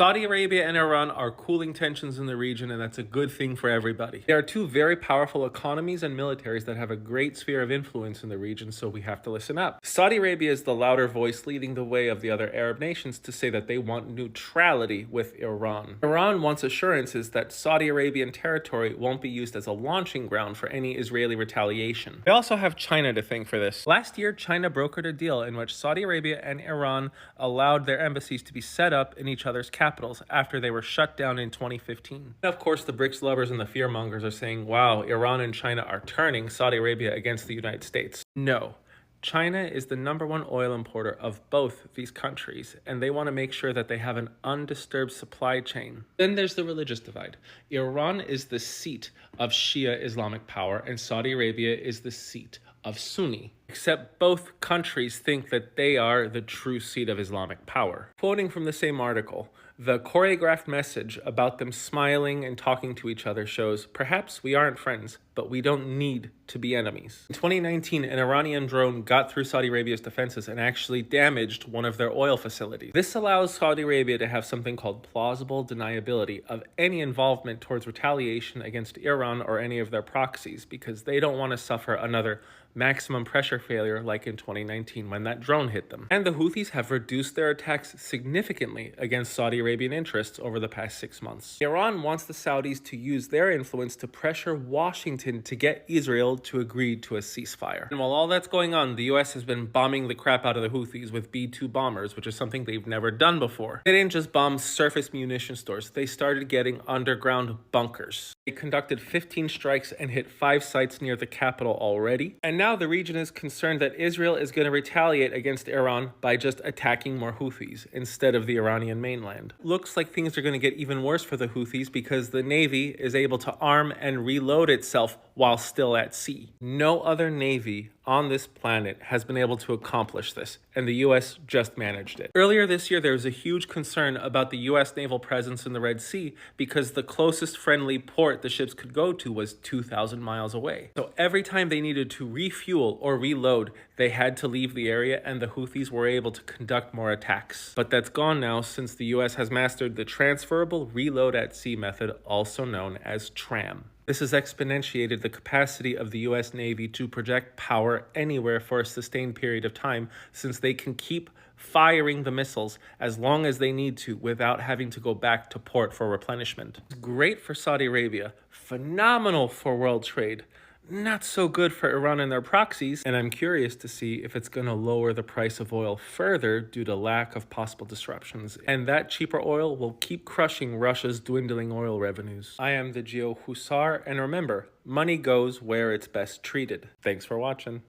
Saudi Arabia and Iran are cooling tensions in the region, and that's a good thing for everybody. They are two very powerful economies and militaries that have a great sphere of influence in the region, so we have to listen up. Saudi Arabia is the louder voice leading the way of the other Arab nations to say that they want neutrality with Iran. Iran wants assurances that Saudi Arabian territory won't be used as a launching ground for any Israeli retaliation. They also have China to thank for this. Last year, China brokered a deal in which Saudi Arabia and Iran allowed their embassies to be set up in each other's capitals after they were shut down in 2015. And of course, the BRICS lovers and the fearmongers are saying, wow, Iran and China are turning Saudi Arabia against the United States. No. China is the #1 oil importer of both these countries, and they want to make sure that they have an undisturbed supply chain. Then there's the religious divide. Iran is the seat of Shia Islamic power, and Saudi Arabia is the seat of Sunni. Except both countries think that they are the true seat of Islamic power. Quoting from the same article, the choreographed message about them smiling and talking to each other shows, perhaps we aren't friends, but we don't need to be enemies. In 2019, an Iranian drone got through Saudi Arabia's defenses and actually damaged one of their oil facilities. This allows Saudi Arabia to have something called plausible deniability of any involvement towards retaliation against Iran or any of their proxies, because they don't want to suffer another maximum pressure failure like in 2019 when that drone hit them. And the Houthis have reduced their attacks significantly against Saudi Arabian interests over the past 6 months. Iran wants the Saudis to use their influence to pressure Washington to get Israel to agree to a ceasefire. And while all that's going on, the US has been bombing the crap out of the Houthis with B-2 bombers, which is something they've never done before. They didn't just bomb surface munition stores, they started getting underground bunkers. They conducted 15 strikes and hit 5 sites near the capital already. And now the region is concerned that Israel is going to retaliate against Iran by just attacking more Houthis instead of the Iranian mainland. Looks like things are going to get even worse for the Houthis because the Navy is able to arm and reload itself while still at sea. No other navy on this planet has been able to accomplish this, and the US just managed it. Earlier this year, there was a huge concern about the US naval presence in the Red Sea because the closest friendly port the ships could go to was 2,000 miles away. So every time they needed to refuel or reload, they had to leave the area, and the Houthis were able to conduct more attacks. But that's gone now since the US has mastered the transferable reload at sea method, also known as TRAM. This has exponentiated the capacity of the US Navy to project power anywhere for a sustained period of time, since they can keep firing the missiles as long as they need to without having to go back to port for replenishment. It's great for Saudi Arabia, phenomenal for world trade, not so good for Iran and their proxies, and I'm curious to see if it's going to lower the price of oil further due to lack of possible disruptions. And that cheaper oil will keep crushing Russia's dwindling oil revenues. I am the Geo Hussar, and remember, money goes where it's best treated. Thanks for watching.